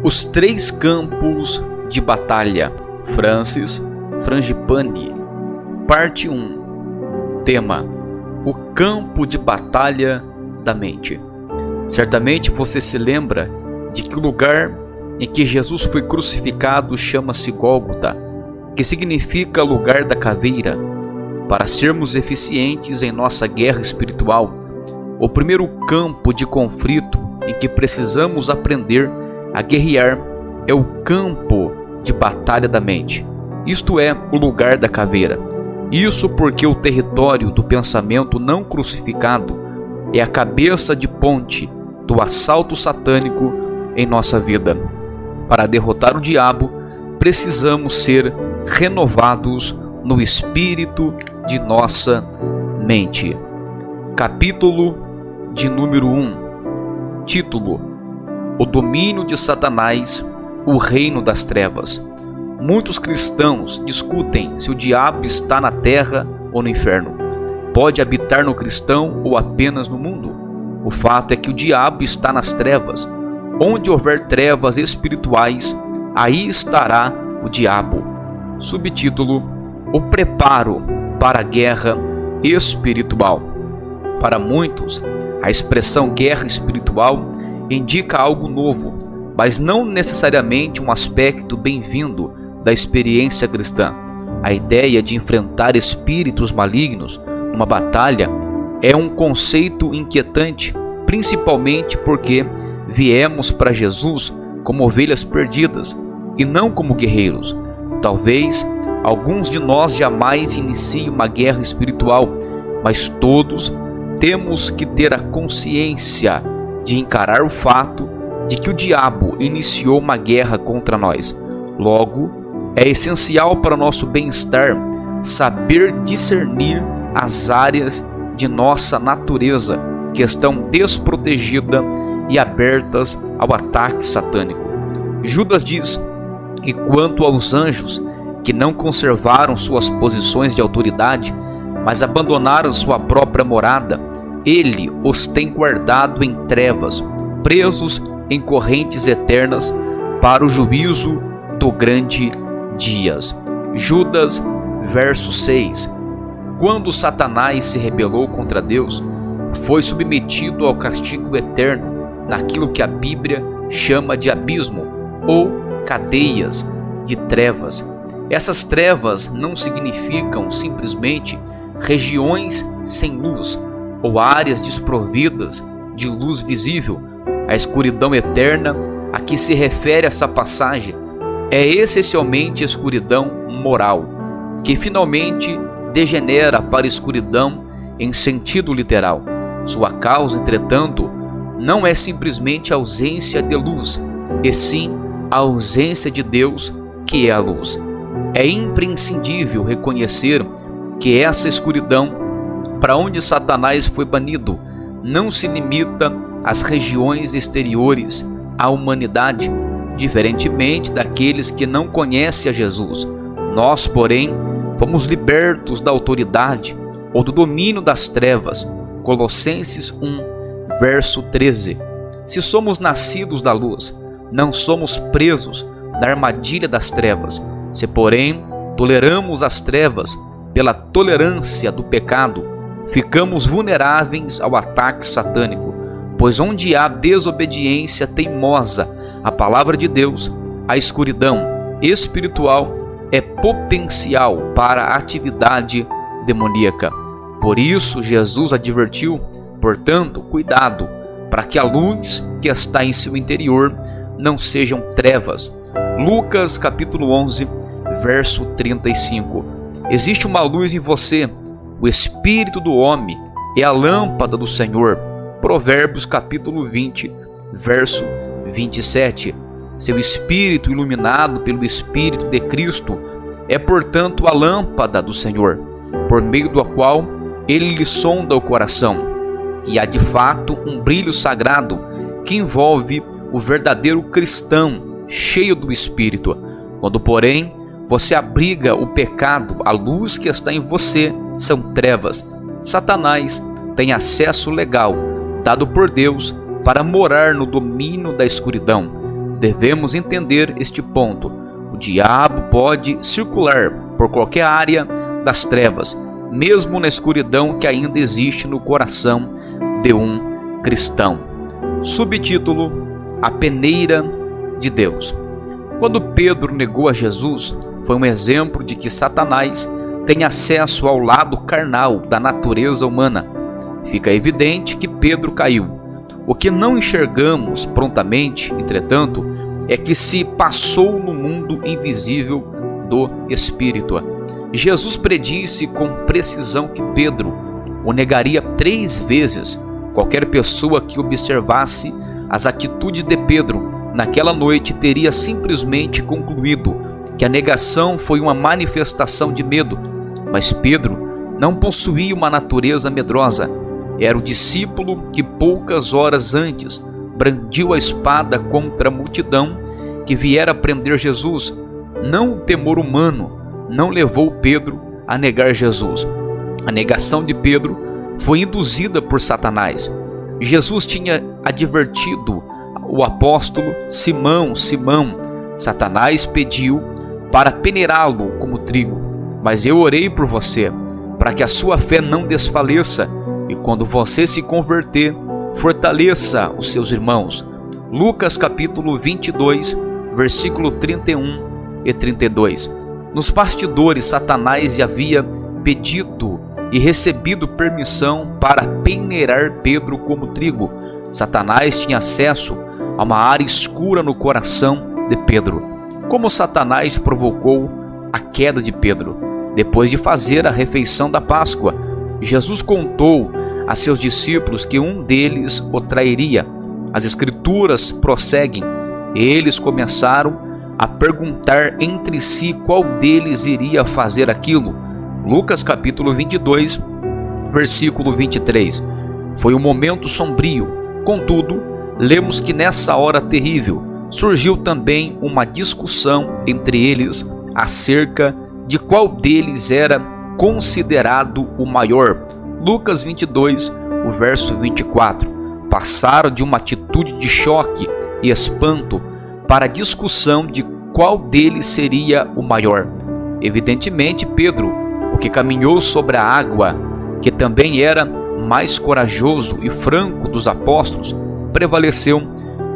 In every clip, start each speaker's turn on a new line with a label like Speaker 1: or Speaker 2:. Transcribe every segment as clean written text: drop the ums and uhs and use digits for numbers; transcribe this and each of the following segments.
Speaker 1: Os três campos de batalha. Francis Frangipane. Parte 1. Tema: o campo de batalha da mente. Certamente você se lembra de que o lugar em que Jesus foi crucificado chama-se Gólgota, que significa lugar da caveira. Para sermos eficientes em nossa guerra espiritual, o primeiro campo de conflito em que precisamos aprender a guerrear é o campo de batalha da mente, isto é, o lugar da caveira. Isso porque o território do pensamento não crucificado é a cabeça de ponte do assalto satânico em nossa vida. Para derrotar o diabo, precisamos ser renovados no espírito de nossa mente. Capítulo de número 1. Título: o domínio de Satanás, o reino das trevas. Muitos cristãos discutem se o diabo está na terra ou no inferno. Pode habitar no cristão ou apenas no mundo. O fato é que o diabo está nas trevas. Onde houver trevas espirituais, aí estará o diabo. Subtítulo: o preparo para a guerra espiritual. Para muitos, a expressão guerra espiritual indica algo novo, mas não necessariamente um aspecto bem-vindo da experiência cristã. A ideia de enfrentar espíritos malignos numa batalha é um conceito inquietante, principalmente porque viemos para Jesus como ovelhas perdidas e não como guerreiros. Talvez alguns de nós jamais iniciem uma guerra espiritual, mas todos temos que ter a consciência de encarar o fato de que o diabo iniciou uma guerra contra nós. Logo, é essencial para nosso bem-estar saber discernir as áreas de nossa natureza que estão desprotegidas e abertas ao ataque satânico. Judas diz: e quanto aos anjos que não conservaram suas posições de autoridade, mas abandonaram sua própria morada, ele os tem guardado em trevas, presos em correntes eternas para o juízo do grande dia. Judas, verso 6. Quando Satanás se rebelou contra Deus, foi submetido ao castigo eterno naquilo que a Bíblia chama de abismo ou cadeias de trevas. Essas trevas não significam simplesmente regiões sem luz ou áreas desprovidas de luz visível. A escuridão eterna a que se refere essa passagem é essencialmente escuridão moral, que finalmente degenera para escuridão em sentido literal. Sua causa, entretanto, não é simplesmente a ausência de luz, e sim a ausência de Deus, que é a luz. É imprescindível reconhecer que essa escuridão, para onde Satanás foi banido, não se limita às regiões exteriores à humanidade, diferentemente daqueles que não conhecem a Jesus. Nós, porém, fomos libertos da autoridade ou do domínio das trevas. Colossenses 1, verso 13. Se somos nascidos da luz, não somos presos na armadilha das trevas. Se, porém, toleramos as trevas pela tolerância do pecado, ficamos vulneráveis ao ataque satânico, pois onde há desobediência teimosa à palavra de Deus, a escuridão espiritual é potencial para a atividade demoníaca. Por isso, Jesus advertiu: portanto, cuidado, para que a luz que está em seu interior não sejam trevas. Lucas capítulo 11, verso 35. Existe uma luz em você, o espírito do homem é a lâmpada do Senhor. Provérbios capítulo 20, verso 27. Seu espírito, iluminado pelo Espírito de Cristo, é portanto a lâmpada do Senhor, por meio da qual ele lhe sonda o coração, e há de fato um brilho sagrado que envolve o verdadeiro cristão cheio do Espírito. Quando, porém, você abriga o pecado, a luz que está em você são trevas. Satanás tem acesso legal dado por Deus para morar no domínio da escuridão. devemos entender este ponto. O diabo pode circular por qualquer área das trevas, mesmo na escuridão que ainda existe no coração de um cristão. Subtítulo: A peneira de Deus. Quando Pedro negou a Jesus, foi um exemplo de que Satanás tem acesso ao lado carnal da natureza humana. Fica evidente que Pedro caiu. O que não enxergamos prontamente, entretanto, é que se passou no mundo invisível do Espírito. Jesus predisse com precisão que Pedro o negaria 3 vezes. Qualquer pessoa que observasse as atitudes de Pedro naquela noite teria simplesmente concluído que a negação foi uma manifestação de medo. Mas Pedro não possuía uma natureza medrosa. Era o discípulo que poucas horas antes brandiu a espada contra a multidão que viera prender Jesus. Não o temor humano não levou Pedro a negar Jesus. A negação de Pedro foi induzida por Satanás. Jesus tinha advertido o apóstolo Simão, Simão, Satanás pediu para peneirá-lo como trigo, mas eu orei por você, para que a sua fé não desfaleça, e quando você se converter, fortaleça os seus irmãos. Lucas capítulo 22, versículo 31 e 32. Nos bastidores, Satanás havia pedido e recebido permissão para peneirar Pedro como trigo. Satanás tinha acesso a uma área escura no coração de Pedro. Como Satanás provocou a queda de Pedro? Depois de fazer a refeição da Páscoa, Jesus contou a seus discípulos que um deles o trairia. As Escrituras prosseguem. Eles começaram a perguntar entre si qual deles iria fazer aquilo. Lucas capítulo 22, versículo 23. Foi um momento sombrio. Contudo, lemos que nessa hora terrível surgiu também uma discussão entre eles acerca de qual deles era considerado o maior. Lucas 22, o verso 24. Passaram de uma atitude de choque e espanto para a discussão de qual deles seria o maior. Evidentemente, Pedro, o que caminhou sobre a água, que também era mais corajoso e franco dos apóstolos, prevaleceu.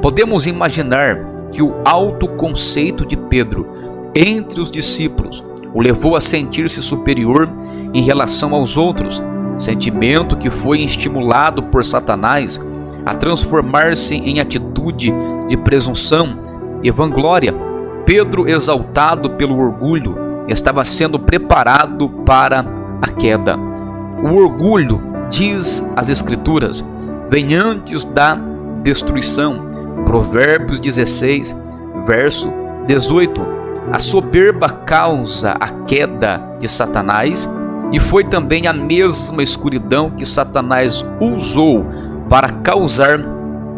Speaker 1: Podemos imaginar que o alto conceito de Pedro entre os discípulos o levou a sentir-se superior em relação aos outros, sentimento que foi estimulado por Satanás a transformar-se em atitude de presunção e vanglória. Pedro, exaltado pelo orgulho, estava sendo preparado para a queda. O orgulho, diz as Escrituras, vem antes da destruição. Provérbios 16, verso 18. A soberba causa a queda de Satanás, e foi também a mesma escuridão que Satanás usou para causar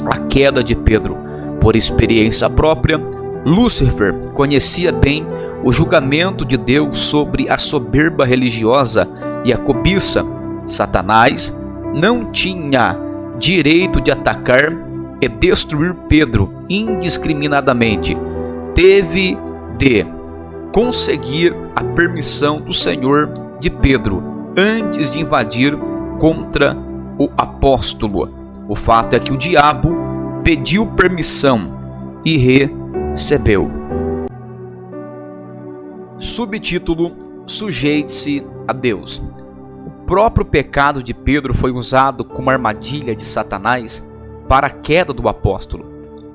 Speaker 1: a queda de Pedro. Por experiência própria, Lúcifer conhecia bem o julgamento de Deus sobre a soberba religiosa e a cobiça. Satanás não tinha direito de atacar e destruir Pedro indiscriminadamente. Teve de conseguir a permissão do Senhor de Pedro antes de invadir contra o apóstolo. O fato é que o diabo pediu permissão e recebeu. Subtítulo: Sujeite-se a Deus. O próprio pecado de Pedro foi usado como armadilha de Satanás para a queda do apóstolo.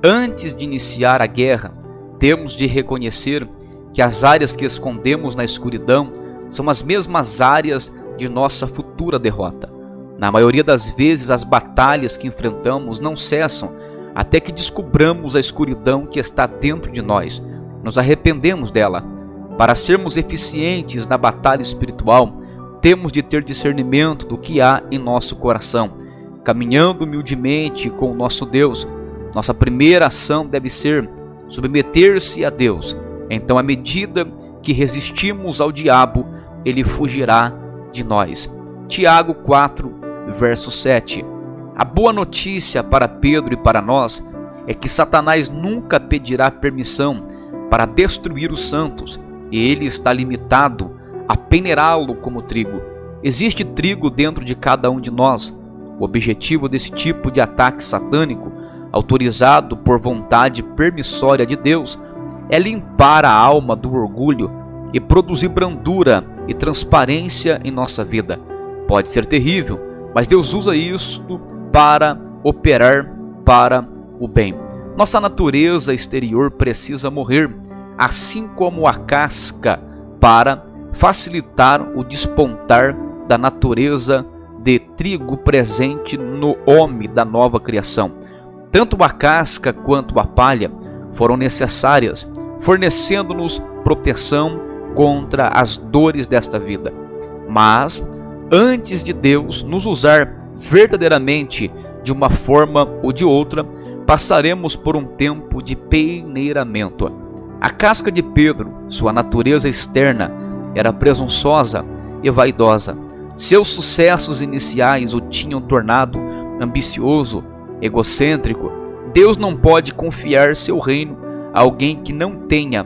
Speaker 1: Antes de iniciar a guerra, temos de reconhecer que as áreas que escondemos na escuridão são as mesmas áreas de nossa futura derrota. Na maioria das vezes, as batalhas que enfrentamos não cessam até que descobramos a escuridão que está dentro de nós. Nos arrependemos dela. Para sermos eficientes na batalha espiritual, temos de ter discernimento do que há em nosso coração. Caminhando humildemente com o nosso Deus, nossa primeira ação deve ser submeter-se a Deus. Então, à medida que resistimos ao diabo, ele fugirá de nós. Tiago 4, verso 7. A boa notícia para Pedro e para nós é que Satanás nunca pedirá permissão para destruir os santos, e ele está limitado a peneirá-lo como trigo. Existe trigo dentro de cada um de nós. O objetivo desse tipo de ataque satânico, autorizado por vontade permissória de Deus, é limpar a alma do orgulho e produzir brandura e transparência em nossa vida. Pode ser terrível, mas Deus usa isto para operar para o bem. Nossa natureza exterior precisa morrer, assim como a casca, para facilitar o despontar da natureza de trigo presente no homem da nova criação. Tanto a casca quanto a palha foram necessárias, fornecendo-nos proteção contra as dores desta vida. Mas, antes de Deus nos usar verdadeiramente de uma forma ou de outra, passaremos por um tempo de peneiramento. A casca de Pedro, sua natureza externa, era presunçosa e vaidosa. Seus sucessos iniciais o tinham tornado ambicioso, egocêntrico. Deus não pode confiar seu reino a alguém que não tenha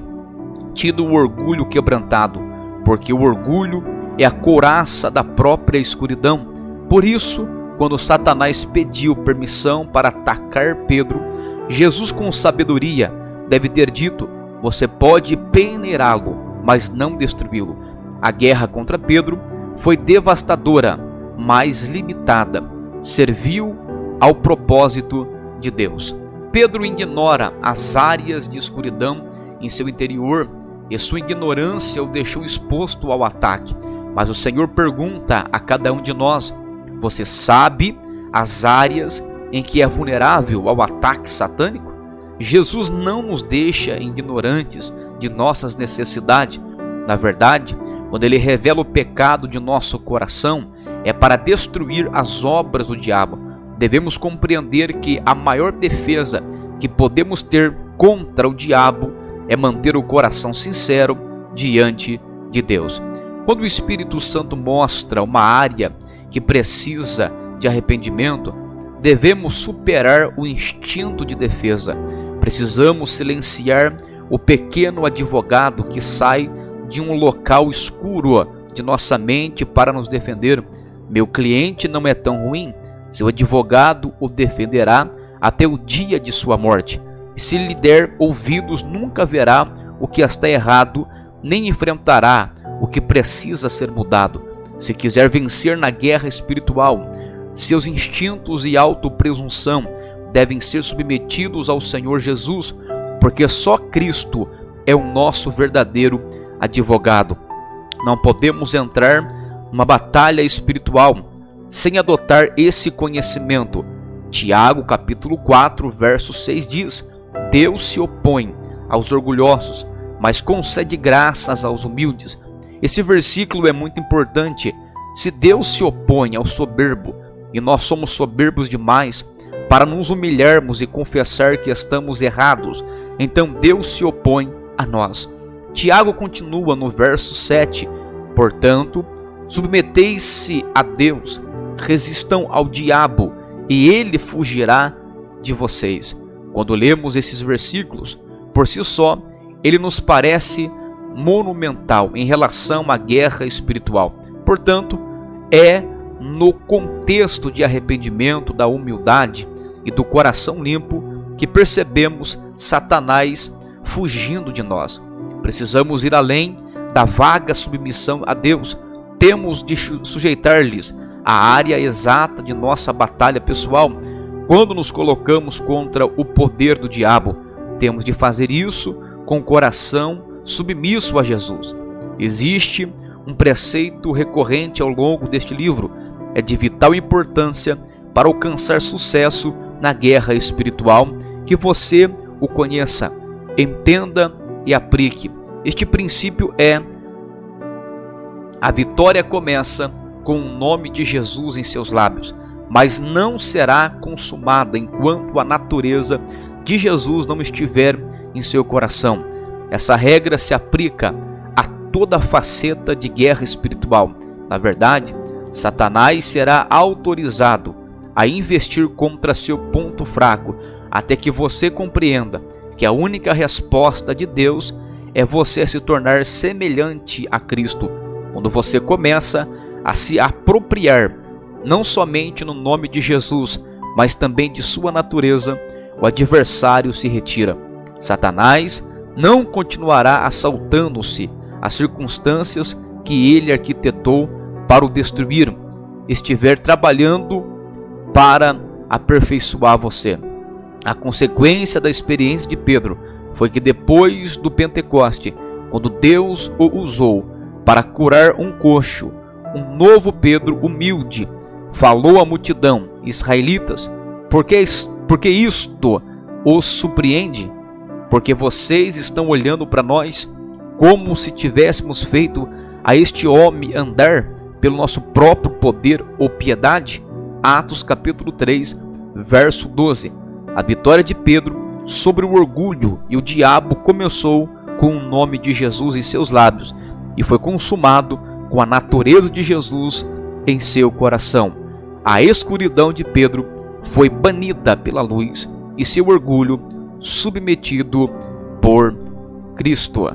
Speaker 1: tido o orgulho quebrantado, porque o orgulho é a couraça da própria escuridão. Por isso, quando Satanás pediu permissão para atacar Pedro, Jesus, com sabedoria, deve ter dito: você pode peneirá-lo, mas não destruí-lo. A guerra contra Pedro foi devastadora, mas limitada. Serviu ao propósito de Deus. Pedro ignora as áreas de escuridão em seu interior e sua ignorância o deixou exposto ao ataque. Mas o Senhor pergunta a cada um de nós: você sabe as áreas em que é vulnerável ao ataque satânico? Jesus não nos deixa ignorantes de nossas necessidades. Na verdade, quando ele revela o pecado de nosso coração, é para destruir as obras do diabo. Devemos compreender que a maior defesa que podemos ter contra o diabo é manter o coração sincero diante de Deus. Quando o Espírito Santo mostra uma área que precisa de arrependimento, devemos superar o instinto de defesa. Precisamos silenciar o pequeno advogado que sai de um local escuro de nossa mente para nos defender. Meu cliente não é tão ruim, seu advogado o defenderá até o dia de sua morte. Se lhe der ouvidos, nunca verá o que está errado, nem enfrentará o que precisa ser mudado. Se quiser vencer na guerra espiritual, seus instintos e autopresunção devem ser submetidos ao Senhor Jesus, porque só Cristo é o nosso verdadeiro advogado. Não podemos entrar numa batalha espiritual sem adotar esse conhecimento. Tiago capítulo 4, verso 6 diz: Deus se opõe aos orgulhosos, mas concede graças aos humildes. Esse versículo é muito importante. Se Deus se opõe ao soberbo, e nós somos soberbos demais para nos humilharmos e confessar que estamos errados, então Deus se opõe a nós. Tiago continua no verso 7: portanto, submetei-se a Deus, resistam ao diabo, e ele fugirá de vocês. Quando lemos esses versículos, por si só, ele nos parece monumental em relação à guerra espiritual. Portanto, é no contexto de arrependimento, da humildade e do coração limpo que percebemos Satanás fugindo de nós. Precisamos ir além da vaga submissão a Deus. Temos de sujeitar-lhes a área exata de nossa batalha pessoal. Quando nos colocamos contra o poder do diabo, temos de fazer isso com o coração submisso a Jesus. Existe um preceito recorrente ao longo deste livro. É de vital importância para alcançar sucesso na guerra espiritual, que você o conheça, entenda e aplique. Este princípio é: a vitória começa com o nome de Jesus em seus lábios, mas não será consumada enquanto a natureza de Jesus não estiver em seu coração. Essa regra se aplica a toda faceta de guerra espiritual. Na verdade, Satanás será autorizado a investir contra seu ponto fraco, até que você compreenda que a única resposta de Deus é você se tornar semelhante a Cristo, quando você começa a se apropriar não somente no nome de Jesus, mas também de sua natureza. O adversário se retira. Satanás não continuará assaltando-se às circunstâncias que ele arquitetou para o destruir, estiver trabalhando para aperfeiçoar você. A consequência da experiência de Pedro foi que depois do Pentecoste, quando Deus o usou para curar um coxo, um novo Pedro humilde falou à multidão: israelitas, porque isto os surpreende? Porque vocês estão olhando para nós como se tivéssemos feito a este homem andar pelo nosso próprio poder ou piedade? Atos capítulo 3, verso 12. A vitória de Pedro sobre o orgulho e o diabo começou com o nome de Jesus em seus lábios e foi consumado com a natureza de Jesus em seu coração. A escuridão de Pedro foi banida pela luz e seu orgulho submetido por Cristo.